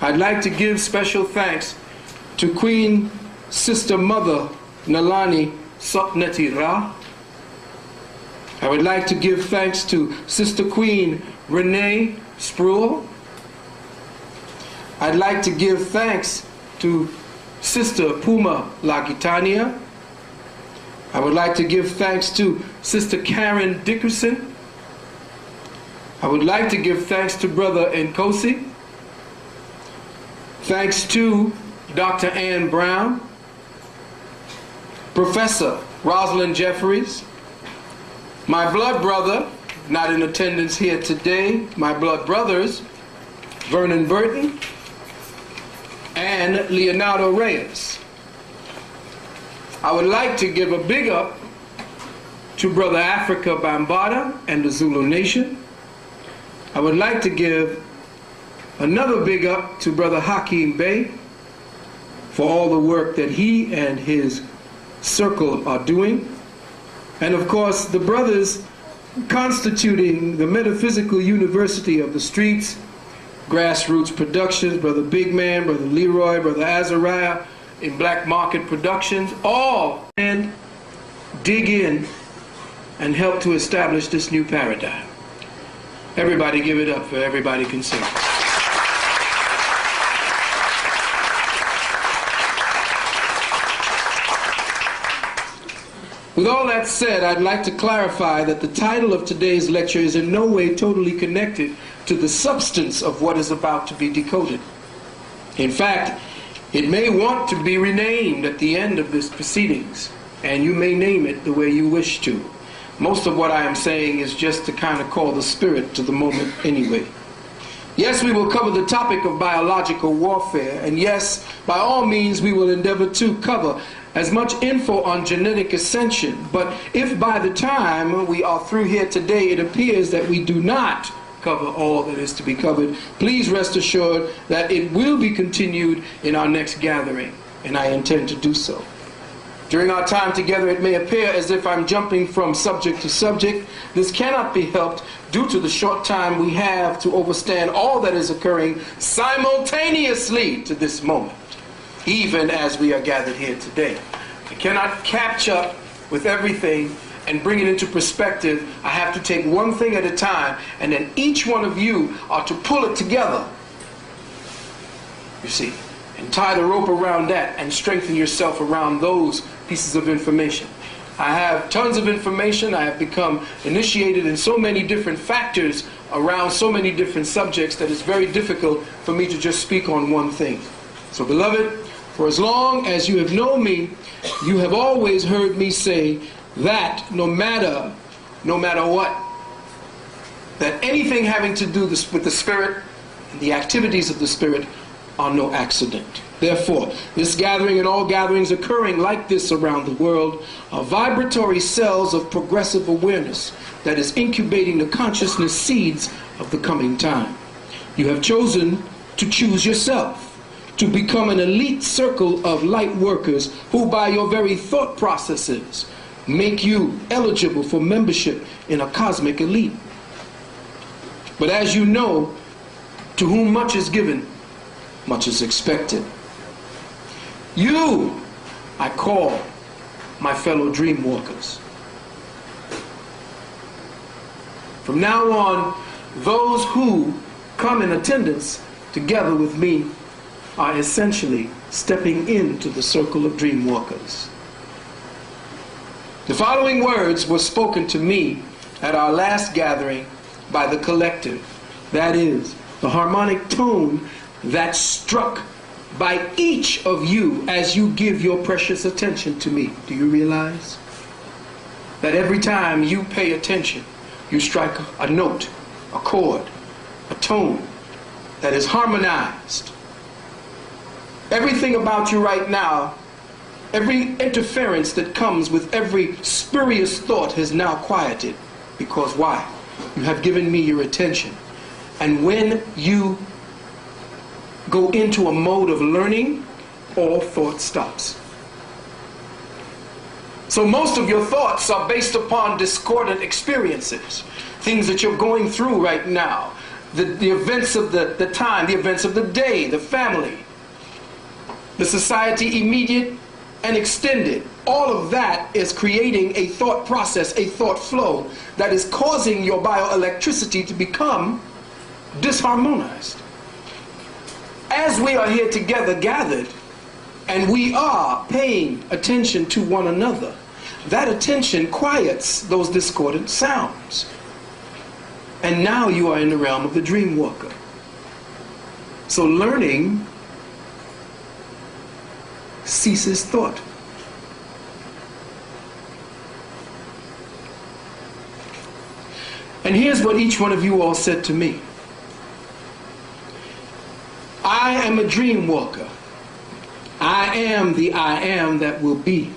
I'd like to give special thanks to Queen Sister Mother Nalani Sotneti Ra. I would like to give thanks to Sister Queen Renee Spruill. I'd like to give thanks to Sister Puma Lagitania. I would like to give thanks to Sister Karen Dickerson. I would like to give thanks to Brother Nkosi. Thanks to Dr. Ann Brown, Professor Rosalind Jeffries, my blood brother, not in attendance here today, my blood brothers, Vernon Burton and Leonardo Reyes. I would like to give a big up to Brother Africa Bambaataa and the Zulu Nation. I would like to give another big up to Brother Hakeem Bey for all the work that he and his circle are doing. And of course, the brothers constituting the Metaphysical University of the Streets, Grassroots Productions, Brother Big Man, Brother Leroy, Brother Azariah in Black Market Productions, all and dig in and help to establish this new paradigm. Everybody give it up for everybody concerned. With all that said, I'd like to clarify that the title of today's lecture is in no way totally connected to the substance of what is about to be decoded. In fact, it may want to be renamed at the end of this proceedings, and you may name it the way you wish to. Most of what I am saying is just to kind of call the spirit to the moment anyway. Yes, we will cover the topic of biological warfare, and yes, by all means we will endeavor to cover as much info on genetic ascension. But if by the time we are through here today it appears that we do not cover all that is to be covered, please rest assured that it will be continued in our next gathering, and I intend to do so. During our time together, it may appear as if I'm jumping from subject to subject. This cannot be helped due to the short time we have to understand all that is occurring simultaneously to this moment, even as we are gathered here today. I cannot catch up with everything and bring it into perspective. I have to take one thing at a time, and then each one of you are to pull it together, you see, and tie the rope around that and strengthen yourself around those pieces of information. I have tons of information. I have become initiated in so many different factors around so many different subjects that it's very difficult for me to just speak on one thing. So, beloved, for as long as you have known me, you have always heard me say that no matter what, that anything having to do with the Spirit and the activities of the Spirit are no accident. Therefore, this gathering and all gatherings occurring like this around the world are vibratory cells of progressive awareness that is incubating the consciousness seeds of the coming time. You have chosen to choose yourself, to become an elite circle of light workers who by your very thought processes make you eligible for membership in a cosmic elite. But as you know, to whom much is given, much is expected. You, I call my fellow dream walkers. From now on, those who come in attendance together with me are essentially stepping into the circle of dream walkers. The following words were spoken to me at our last gathering by the collective. That is, the harmonic tone that's struck by each of you as you give your precious attention to me. Do you realize that every time you pay attention, you strike a note, a chord, a tone that is harmonized? Everything about you right now, every interference that comes with every spurious thought has now quieted. Because why? You have given me your attention. And when you go into a mode of learning, all thought stops. So most of your thoughts are based upon discordant experiences, things that you're going through right now, the events of the time, the events of the day, the family, the society immediate and extended. All of that is creating a thought process, a thought flow that is causing your bioelectricity to become disharmonized. As we are here together gathered and we are paying attention to one another, that attention quiets those discordant sounds. And now you are in the realm of the dream walker. So learning ceases thought. And here's what each one of you all said to me. I am a dream walker. I am the I am that will be.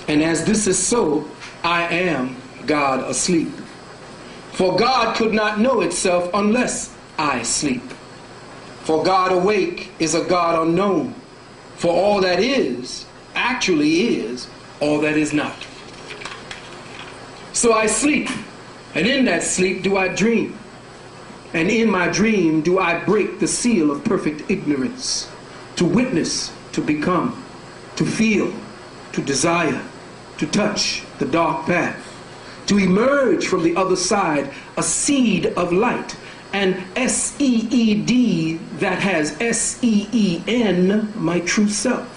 And as this is so, I am God asleep. For God could not know itself unless I sleep. For God awake is a God unknown. For all that is, actually is, all that is not. So I sleep, and in that sleep do I dream. And in my dream do I break the seal of perfect ignorance, to witness, to become, to feel, to desire, to touch the dark path, to emerge from the other side, a seed of light, an S-E-E-D that has S-E-E-N, my true self.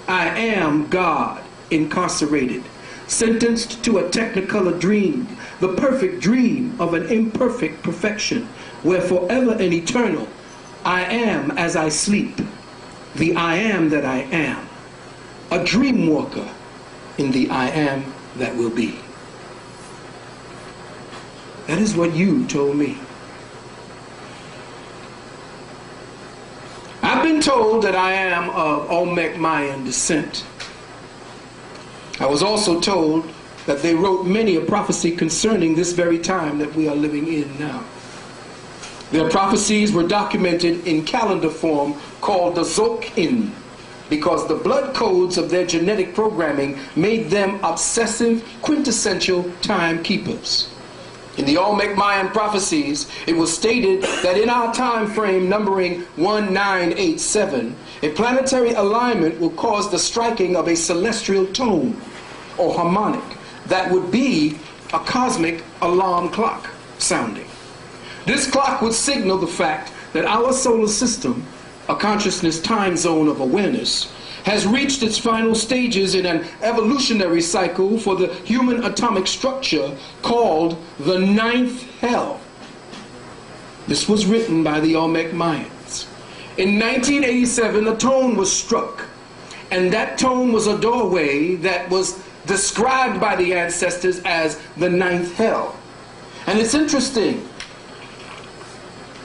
I am God incarcerated, sentenced to a technicolor dream, the perfect dream of an imperfect perfection, where forever and eternal I am as I sleep, the I am that I am, a dream walker in the I am that will be. That is what you told me. I've been told that I am of Olmec Mayan descent. I was also told that they wrote many a prophecy concerning this very time that we are living in now. Their prophecies were documented in calendar form called the Zokin, because the blood codes of their genetic programming made them obsessive, quintessential timekeepers. In the Olmec Mayan prophecies, it was stated that in our time frame numbering 1987, a planetary alignment will cause the striking of a celestial tone, or harmonic, that would be a cosmic alarm clock sounding. This clock would signal the fact that our solar system, a consciousness time zone of awareness, has reached its final stages in an evolutionary cycle for the human atomic structure called the ninth hell. This was written by the Olmec Mayans. In 1987, a tone was struck, and that tone was a doorway that was described by the ancestors as the ninth hell. And it's interesting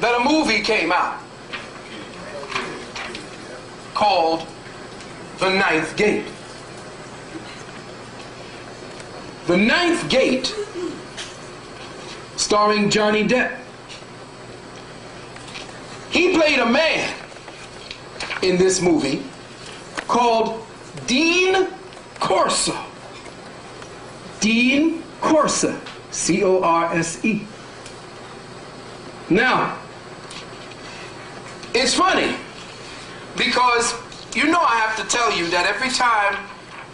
that a movie came out called The Ninth Gate. The Ninth Gate, starring Johnny Depp. He played a man in this movie called Dean Corso. Dean Corso. C-O-R-S-E. Now, it's funny because you know I have to tell you that every time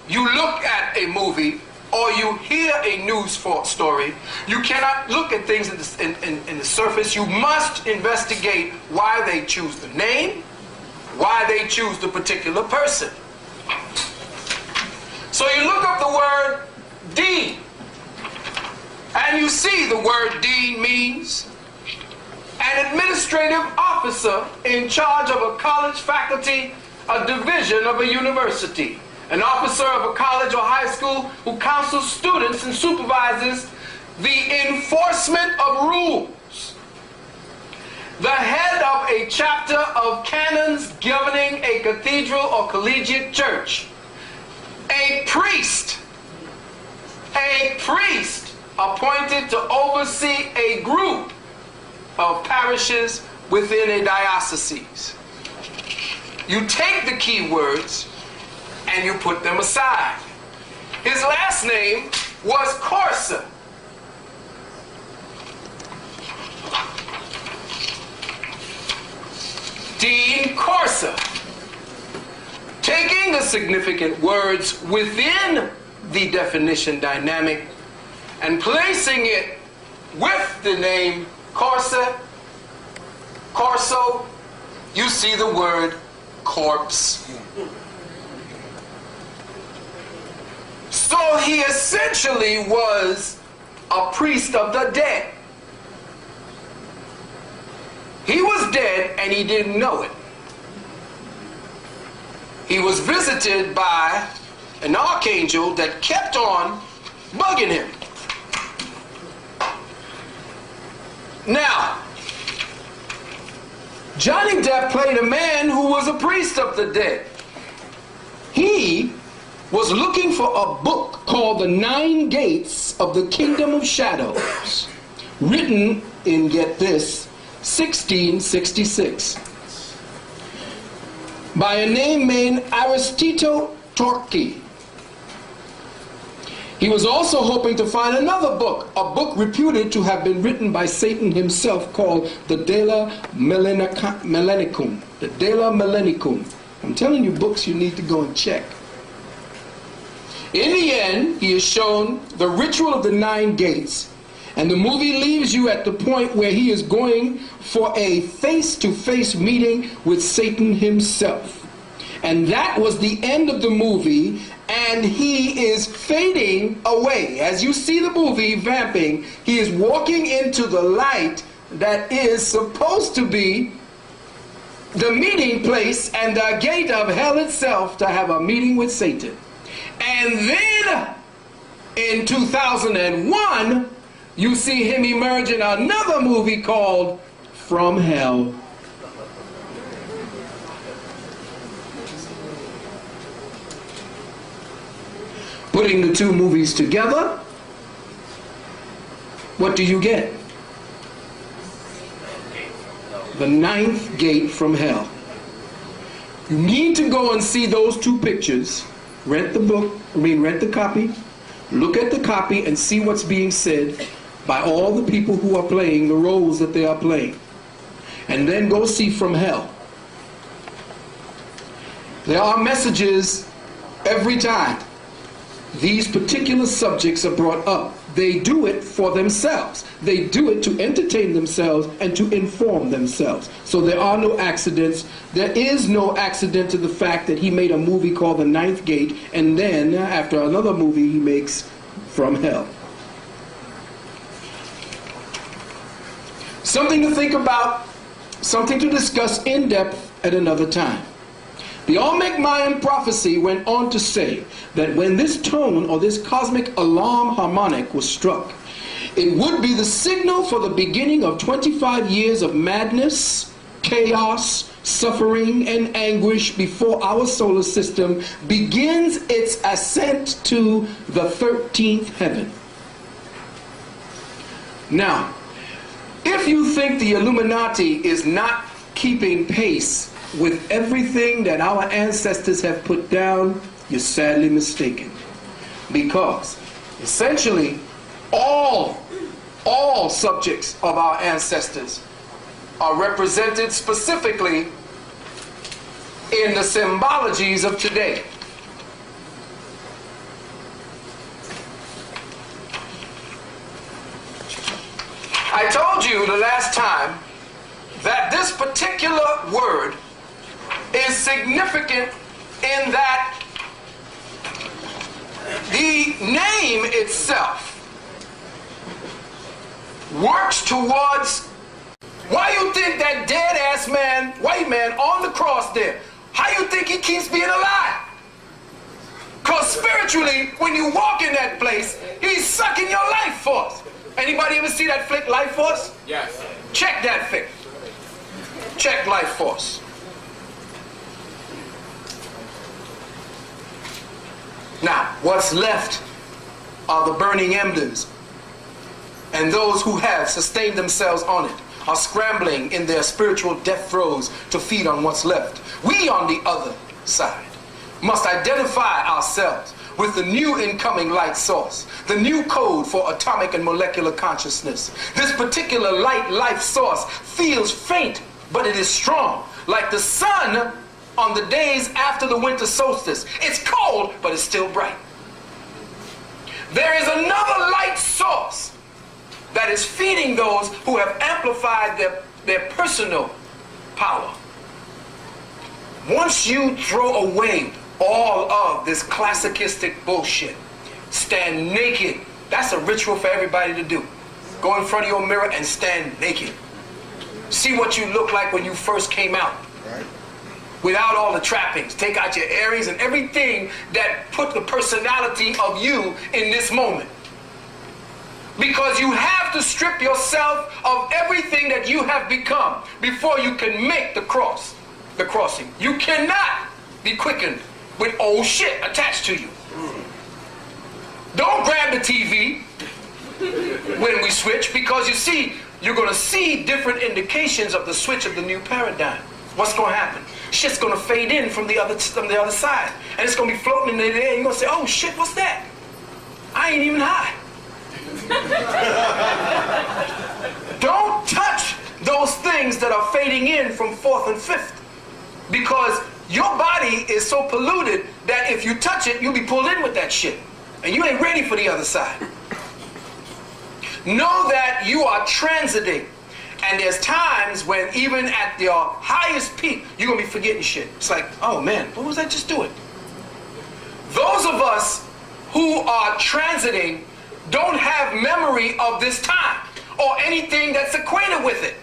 you look at a movie or you hear a news story, you cannot look at things in the surface. You must investigate why they choose the name, why they choose the particular person. So you look up the word Dean, and you see the word Dean means an administrative officer in charge of a college faculty, a division of a university. An officer of a college or high school who counsels students and supervises the enforcement of rules. The head of a chapter of canons governing a cathedral or collegiate church. A priest appointed to oversee a group of parishes within a diocese. You take the key words and you put them aside. His last name was Corso. Dean Corso. Taking the significant words within the definition dynamic and placing it with the name Corso, you see the word corpse. So he essentially was a priest of the dead. He was dead and he didn't know it. He was visited by an archangel that kept on bugging him. Now, Johnny Depp played a man who was a priest of the dead. He was looking for a book called The 9 Gates of the Kingdom of Shadows, written in, get this, 1666, by a name named Aristito Torchi. He was also hoping to find another book, a book reputed to have been written by Satan himself called the De La Millenicum. The De La Millenicum. I'm telling you books you need to go and check. In the end, he is shown the ritual of the 9 gates, and the movie leaves you at the point where he is going for a face-to-face meeting with Satan himself. And that was the end of the movie, and he is fading away. As you see the movie vamping, he is walking into the light that is supposed to be the meeting place and the gate of hell itself to have a meeting with Satan. And then in 2001, you see him emerge in another movie called From Hell. Putting the two movies together, what do you get? The 9th Gate from Hell. You need to go and see those two pictures. Rent the copy, look at the copy and see what's being said by all the people who are playing the roles that they are playing. And then go see From Hell. There are messages every time these particular subjects are brought up. They do it for themselves. They do it to entertain themselves and to inform themselves. So there are no accidents. There is no accident to the fact that he made a movie called The 9th Gate, and then after another movie he makes From Hell. Something to think about, something to discuss in depth at another time. The Olmec Mayan prophecy went on to say that when this tone or this cosmic alarm harmonic was struck, It would be the signal for the beginning of 25 years of madness, chaos, suffering, and anguish before our solar system begins its ascent to the 13th heaven. Now, if you think the Illuminati is not keeping pace with everything that our ancestors have put down, you're sadly mistaken. Because essentially all subjects of our ancestors are represented specifically in the symbologies of today. I told you the last time that this particular word is significant in that the name itself works towards, why you think that dead-ass man, white man on the cross there, how you think he keeps being alive? Because spiritually, when you walk in that place, he's sucking your life force. Anybody ever see that flick, Life Force? Yes. Check that flick. Check Life Force. Now, what's left are the burning embers. And those who have sustained themselves on it are scrambling in their spiritual death throes to feed on what's left. We, on the other side, must identify ourselves with the new incoming light source, the new code for atomic and molecular consciousness. This particular light life source feels faint, but it is strong, like the sun on the days after the winter solstice. It's cold, but it's still bright. There is another light source that is feeding those who have amplified their personal power. Once you throw away all of this classicistic bullshit, stand naked. That's a ritual for everybody to do. Go in front of your mirror and stand naked. See what you look like when you first came out. Right. Without all the trappings. Take out your earrings and everything that put the personality of you in this moment. Because you have to strip yourself of everything that you have become before you can make the crossing. You cannot be quickened with old shit attached to you. Don't grab the TV when we switch, because you see, you're going to see different indications of the switch of the new paradigm. What's going to happen? Shit's going to fade in from the other side, and it's going to be floating in the air, and you're going to say, oh shit, what's that? I ain't even high. Don't touch those things that are fading in from fourth and fifth, because your body is so polluted that if you touch it, you'll be pulled in with that shit, and you ain't ready for the other side. Know that you are transiting, and there's times when even at your highest peak, you're gonna be forgetting shit. It's like, oh man, what was I just doing? Those of us who are transiting don't have memory of this time or anything that's acquainted with it.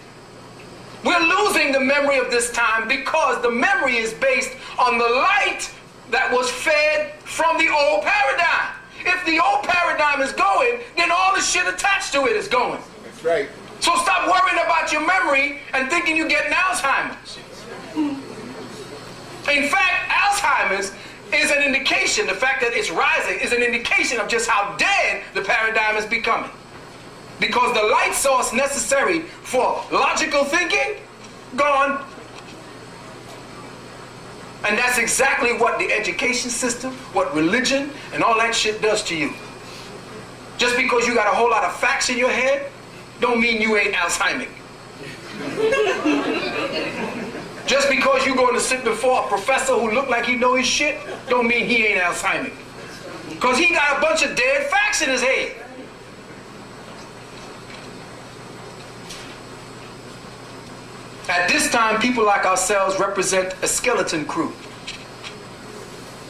We're losing the memory of this time because the memory is based on the light that was fed from the old paradigm. If the old paradigm is going, then all the shit attached to it is going. That's right. So stop worrying about your memory and thinking you're getting Alzheimer's. In fact, Alzheimer's is an indication, the fact that it's rising is an indication of just how dead the paradigm is becoming. Because the light source necessary for logical thinking, gone. And that's exactly what the education system, what religion, and all that shit does to you. Just because you got a whole lot of facts in your head, don't mean you ain't Alzheimer. Just because you're going to sit before a professor who look like he know his shit, don't mean he ain't Alzheimer. Because he got a bunch of dead facts in his head. At this time, people like ourselves represent a skeleton crew.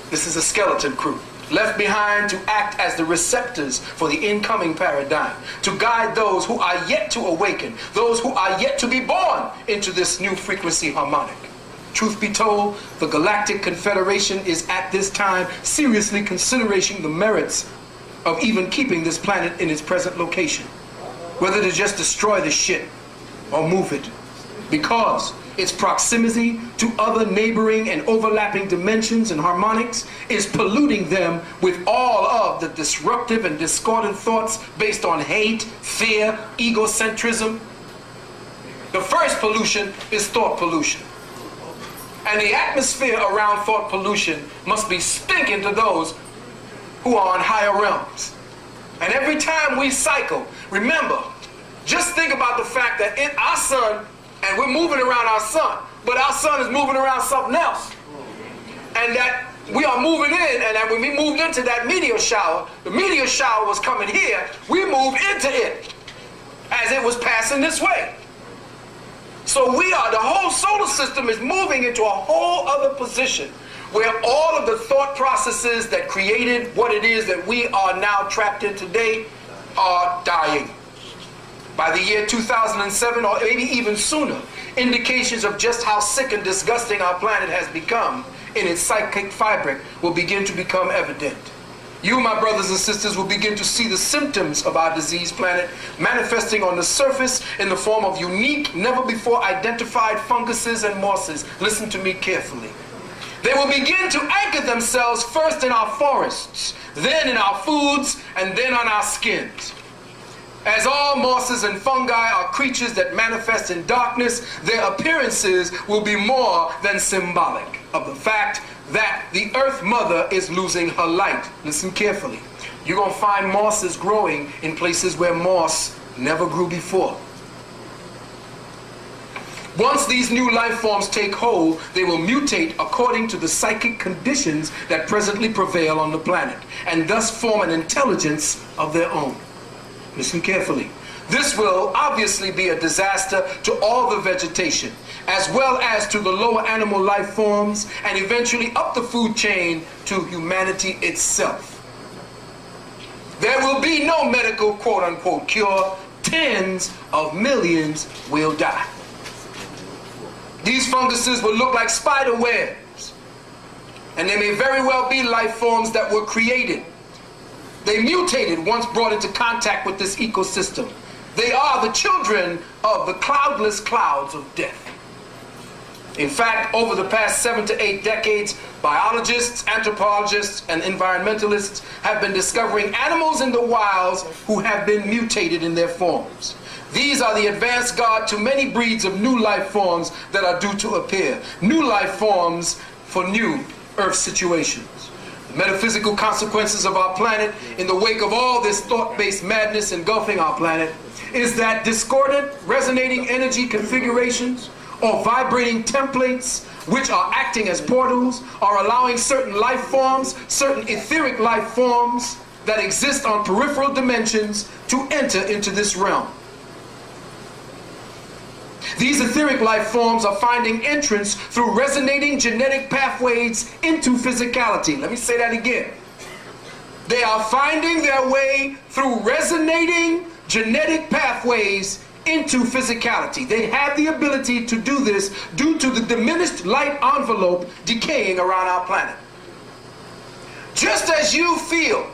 This is a skeleton crew, left behind to act as the receptors for the incoming paradigm, to guide those who are yet to awaken, those who are yet to be born into this new frequency harmonic. Truth be told, the Galactic Confederation is at this time seriously considering the merits of even keeping this planet in its present location. whether to just destroy the shit or move it, because its proximity to other neighboring and overlapping dimensions and harmonics is polluting them with all of the disruptive and discordant thoughts based on hate, fear, egocentrism. The first pollution is thought pollution. And the atmosphere around thought pollution must be stinking to those who are on higher realms. And every time we cycle, remember, just think about the fact that in our sun, and we're moving around our sun, but our sun is moving around something else. And that we are moving in, and that when we moved into that meteor shower, the meteor shower was coming here, we moved into it as it was passing this way. So the whole solar system is moving into a whole other position where all of the thought processes that created what it is that we are now trapped in today are dying. By the year 2007, or maybe even sooner, indications of just how sick and disgusting our planet has become in its psychic fabric will begin to become evident. You, my brothers and sisters, will begin to see the symptoms of our diseased planet manifesting on the surface in the form of unique, never before identified funguses and mosses. Listen to me carefully. They will begin to anchor themselves first in our forests, then in our foods, and then on our skins. As all mosses and fungi are creatures that manifest in darkness, their appearances will be more than symbolic of the fact that the Earth Mother is losing her light. Listen carefully. You're going to find mosses growing in places where moss never grew before. Once these new life forms take hold, they will mutate according to the psychic conditions that presently prevail on the planet, and thus form an intelligence of their own. Listen carefully. This will obviously be a disaster to all the vegetation, as well as to the lower animal life forms, and eventually up the food chain to humanity itself. There will be no medical quote-unquote cure. Tens of millions will die. These funguses will look like spider webs, and they may very well be life forms that were created. They mutated once brought into contact with this ecosystem. They are the children of the cloudless clouds of death. In fact, over the past 7 to 8 decades, biologists, anthropologists, and environmentalists have been discovering animals in the wilds who have been mutated in their forms. These are the advance guard to many breeds of new life forms that are due to appear. New life forms for new Earth situations. The metaphysical consequences of our planet in the wake of all this thought-based madness engulfing our planet is that discordant, resonating energy configurations or vibrating templates which are acting as portals are allowing certain life forms, certain etheric life forms that exist on peripheral dimensions to enter into this realm. These etheric life forms are finding entrance through resonating genetic pathways into physicality. Let me say that again. They are finding their way through resonating genetic pathways into physicality. They have the ability to do this due to the diminished light envelope decaying around our planet. Just as you feel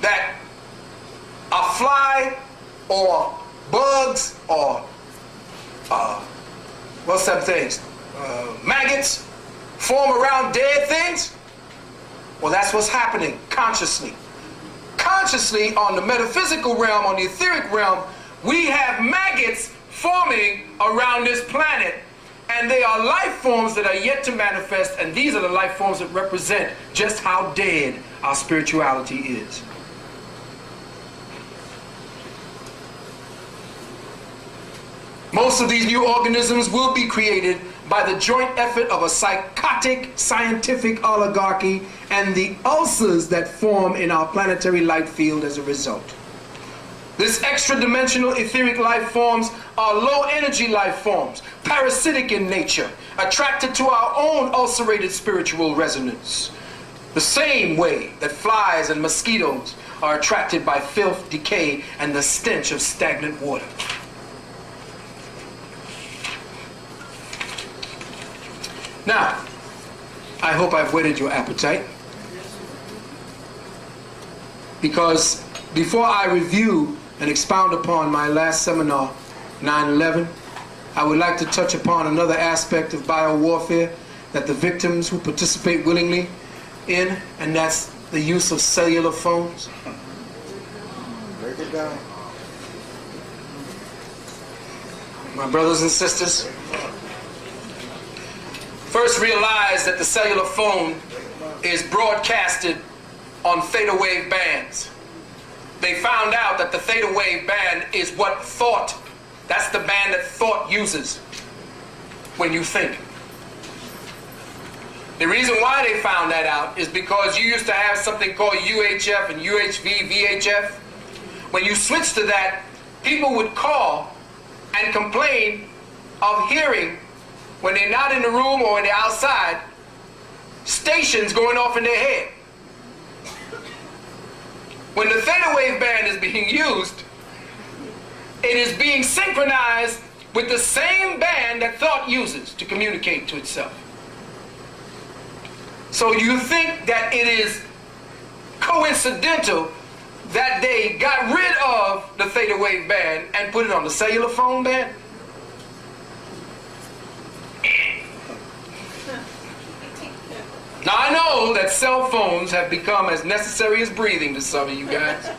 that a fly or bugs or what's them things? Maggots form around dead things? Well, that's what's happening consciously. Consciously, on the metaphysical realm, on the etheric realm, we have maggots forming around this planet, and they are life forms that are yet to manifest, and these are the life forms that represent just how dead our spirituality is. Most of these new organisms will be created by the joint effort of a psychotic scientific oligarchy and the ulcers that form in our planetary light field as a result. This extra-dimensional etheric life forms are low-energy life forms, parasitic in nature, attracted to our own ulcerated spiritual resonance. The same way that flies and mosquitoes are attracted by filth, decay, and the stench of stagnant water. Now, I hope I've whetted your appetite, because before I review and expound upon my last seminar, 9/11, I would like to touch upon another aspect of biowarfare that the victims who participate willingly in, and that's the use of cellular phones. Break it down. My brothers and sisters, first realize that the cellular phone is broadcasted on theta wave bands. They found out that the theta wave band is what thought, that's the band that thought uses when you think. The reason why they found that out is because you used to have something called UHF and UHV, VHF. When you switched to that, people would call and complain of hearing, when they're not in the room or when they're outside, stations going off in their head. When the theta wave band is being used, it is being synchronized with the same band that thought uses to communicate to itself. So you think that it is coincidental that they got rid of the theta wave band and put it on the cellular phone band? Now I know that cell phones have become as necessary as breathing to some of you guys.